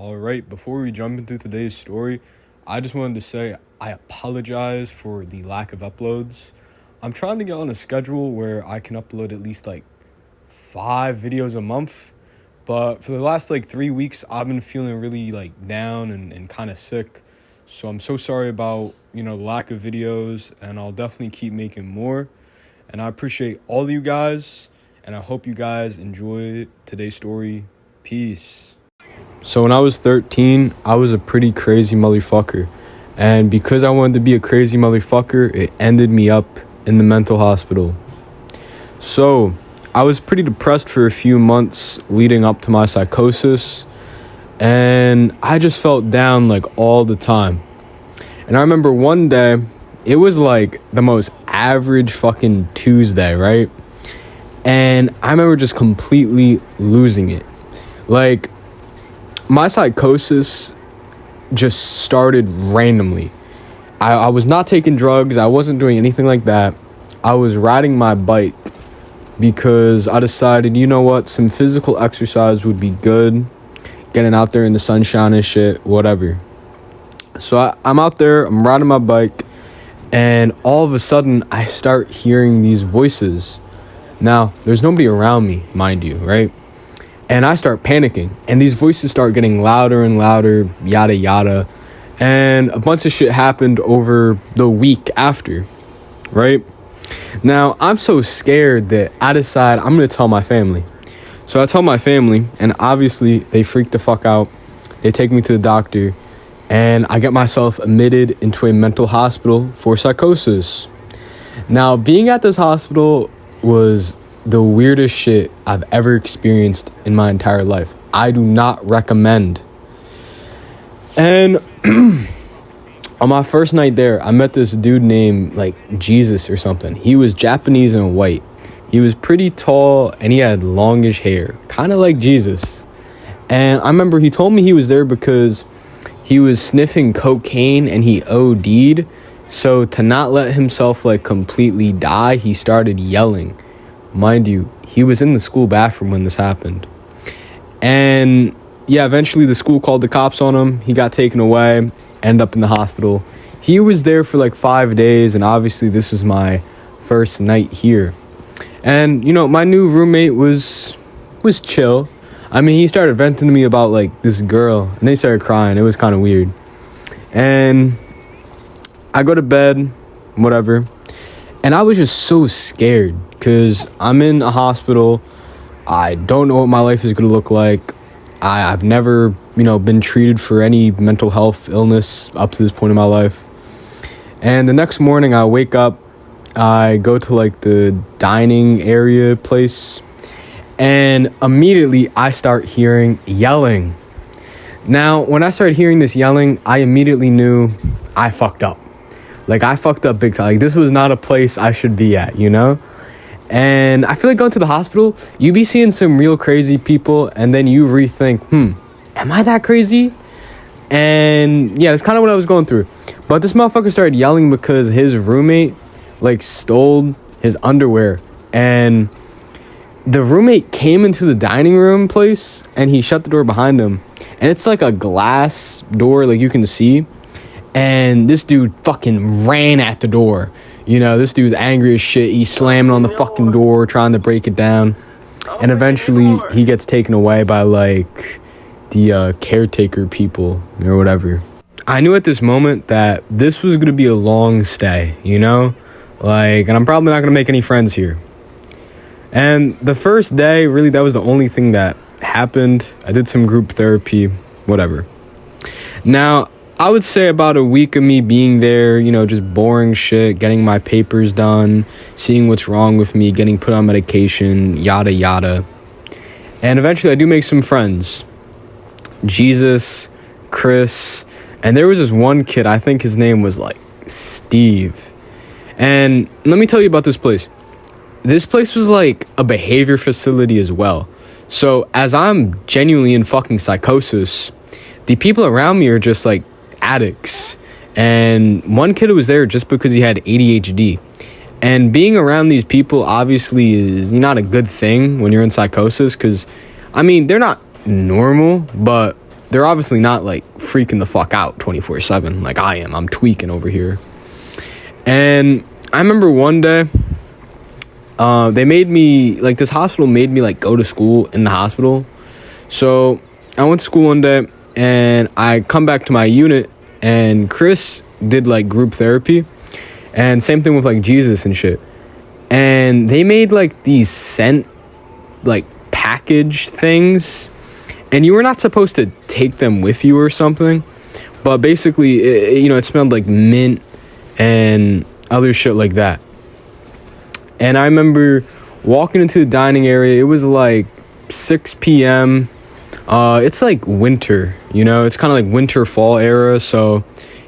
All right, before we jump into today's story, I just wanted to say I apologize for the lack of uploads. I'm trying to get on a schedule where I can upload at least like 5 videos a month, but for the last like 3 weeks, I've been feeling really like down and kind of sick. So I'm so sorry about, the lack of videos, and I'll definitely keep making more. And I appreciate all of you guys, and I hope you guys enjoy today's story. Peace. So when I was 13, I was a pretty crazy motherfucker. And because I wanted to be a crazy motherfucker, it ended me up in the mental hospital. So I was pretty depressed for a few months leading up to my psychosis. And I just felt down like all the time. And I remember one day, it was like the most average fucking Tuesday, right? And I remember just completely losing it. Like, my psychosis just started randomly. I was not taking drugs. I wasn't doing anything like that. I was riding my bike because I decided, you know what, some physical exercise would be good. Getting out there in the sunshine and shit, whatever. So I'm out there, I'm riding my bike, and all of a sudden I start hearing these voices. Now, there's nobody around me, mind you, right? And I start panicking, and these voices start getting louder and louder, yada yada. And a bunch of shit happened over the week after, right? Now, I'm so scared that I decide I'm gonna tell my family. So I tell my family, and obviously they freak the fuck out. They take me to the doctor, and I get myself admitted into a mental hospital for psychosis. Now, being at this hospital was the weirdest shit I've ever experienced in my entire life. I do not recommend. And on my first night there, I met this dude named like Jesus or something. He was Japanese and white. He was pretty tall and he had longish hair, kind of like Jesus. And I remember he told me he was there because he was sniffing cocaine and he OD'd. So to not let himself like completely die, he started yelling. Mind you, he was in the school bathroom when this happened. And yeah, eventually the school called the cops on him. He got taken away, ended up in the hospital. He was there for like 5 days, and obviously this was my first night here. And, my new roommate was chill. I mean, he started venting to me about like this girl, and they started crying. It was kind of weird. And I go to bed, whatever. And I was just so scared because I'm in a hospital. I don't know what my life is going to look like. I've never, been treated for any mental health illness up to this point in my life. And the next morning I wake up, I go to like the dining area place, and immediately I start hearing yelling. Now, when I started hearing this yelling, I immediately knew I fucked up. Like, I fucked up big time. Like, this was not a place I should be at, And I feel like going to the hospital, you be seeing some real crazy people, and then you rethink, am I that crazy? And yeah, that's kind of what I was going through. But this motherfucker started yelling because his roommate, like, stole his underwear. And the roommate came into the dining room place, and he shut the door behind him. And it's like a glass door, like, you can see. And this dude fucking ran at the door. This dude's angry as shit. He's slamming on the fucking door, trying to break it down. And eventually, he gets taken away by, like, the caretaker people or whatever. I knew at this moment that this was going to be a long stay, Like, and I'm probably not going to make any friends here. And the first day, really, that was the only thing that happened. I did some group therapy, whatever. Now, I would say about a week of me being there, just boring shit, getting my papers done, seeing what's wrong with me, getting put on medication, yada, yada. And eventually I do make some friends. Jesus, Chris, and there was this one kid, I think his name was like Steve. And let me tell you about this place. This place was like a behavior facility as well. So as I'm genuinely in fucking psychosis, the people around me are just like addicts. And one kid was there just because he had ADHD. And being around these people obviously is not a good thing when you're in psychosis, because I mean, they're not normal, but they're obviously not like freaking the fuck out 24/7 like I am. I'm tweaking over here. And I remember one day, they made me, like, this hospital made me, like, go to school in the hospital. So I went to school one day, and I come back to my unit, and Chris did, like, group therapy. And same thing with, like, Jesus and shit. And they made, like, these scent, like, package things. And you were not supposed to take them with you or something. But basically, it smelled like mint and other shit like that. And I remember walking into the dining area. It was like 6 p.m. It's like winter, it's kind of like winter fall era. So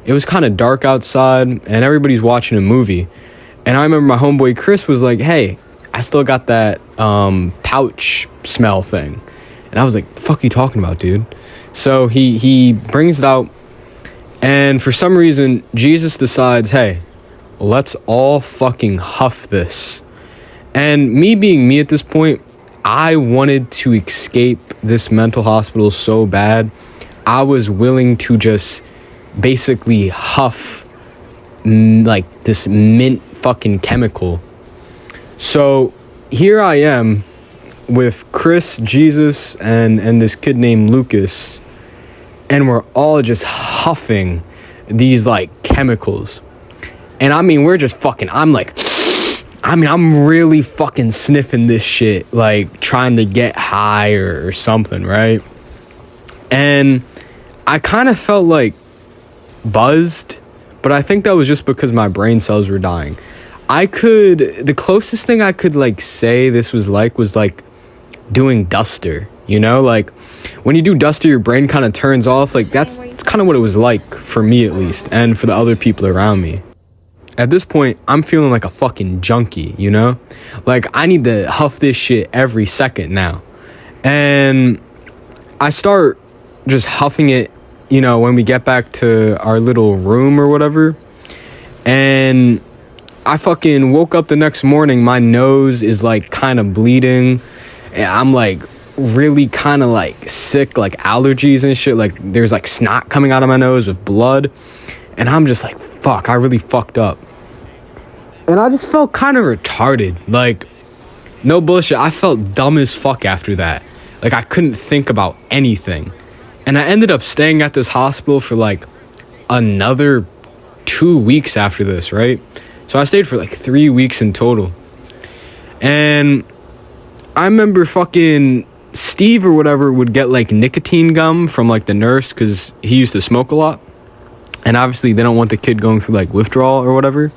it was kind of dark outside and everybody's watching a movie. And I remember my homeboy Chris was like, hey, I still got that pouch smell thing. And I was like, the fuck are you talking about, dude? So he brings it out. And for some reason, Jesus decides, hey, let's all fucking huff this. And me being me at this point, I wanted to escape this mental hospital so bad. I was willing to just basically huff like this mint fucking chemical. So here I am with Chris, Jesus, and this kid named Lucas. And we're all just huffing these like chemicals. And I mean, we're just fucking, I'm really fucking sniffing this shit, like trying to get high or something, right? And I kind of felt like buzzed, but I think that was just because my brain cells were dying. The closest thing I could like say this was like doing Duster, like when you do Duster, your brain kind of turns off. Like that's kind of what it was like for me, at least, and for the other people around me. At this point, I'm feeling like a fucking junkie, like I need to huff this shit every second now. And I start just huffing it, when we get back to our little room or whatever. And I fucking woke up the next morning, my nose is like kind of bleeding. And I'm like really kind of like sick, like allergies and shit. Like there's like snot coming out of my nose with blood. And I'm just like, fuck, I really fucked up. And I just felt kind of retarded. Like, no bullshit, I felt dumb as fuck after that. Like I couldn't think about anything. And I ended up staying at this hospital for like another 2 weeks after this, right? So I stayed for like 3 weeks in total. And I remember fucking Steve or whatever would get like nicotine gum from like the nurse because he used to smoke a lot. And obviously they don't want the kid going through like withdrawal or whatever.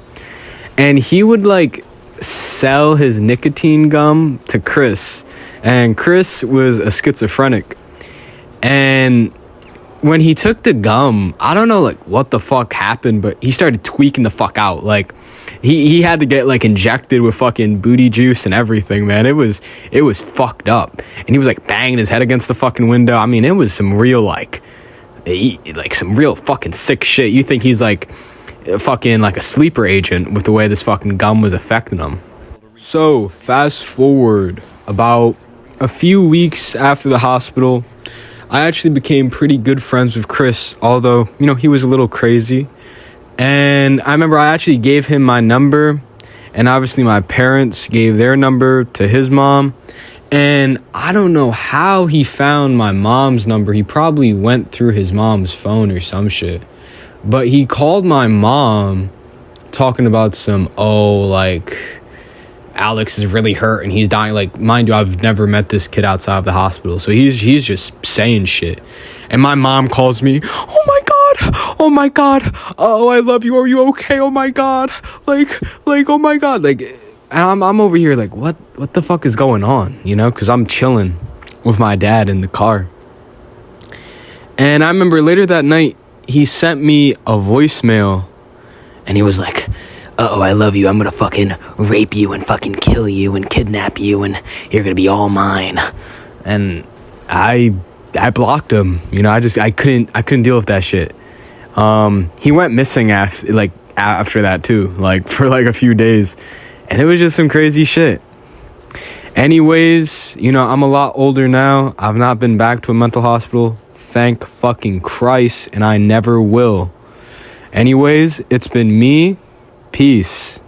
And he would like sell his nicotine gum to Chris. And Chris was a schizophrenic. And when he took the gum, I don't know like what the fuck happened, but he started tweaking the fuck out. Like he had to get like injected with fucking booty juice and everything, man. It was fucked up. And he was like banging his head against the fucking window. I mean, it was some real like some real fucking sick shit. You think he's like fucking like a sleeper agent with the way this fucking gum was affecting him. So fast forward about a few weeks after the hospital, I actually became pretty good friends with Chris, although he was a little crazy. And I remember I actually gave him my number, and obviously my parents gave their number to his mom. And I don't know how he found my mom's number. He probably went through his mom's phone or some shit. But he called my mom talking about like, Alex is really hurt and he's dying. Like, mind you, I've never met this kid outside of the hospital. So he's just saying shit. And my mom calls me, oh my God, oh, I love you, are you okay? Oh my God, like, oh my God. Like, and I'm over here like, what the fuck is going on? Because I'm chilling with my dad in the car. And I remember later that night, he sent me a voicemail and he was like, uh-oh, I love you. I'm gonna fucking rape you and fucking kill you and kidnap you and you're gonna be all mine. And I blocked him. I couldn't deal with that shit. He went missing after that too, like for like a few days. And it was just some crazy shit. Anyways, I'm a lot older now. I've not been back to a mental hospital, thank fucking Christ, and I never will. Anyways, it's been me. Peace.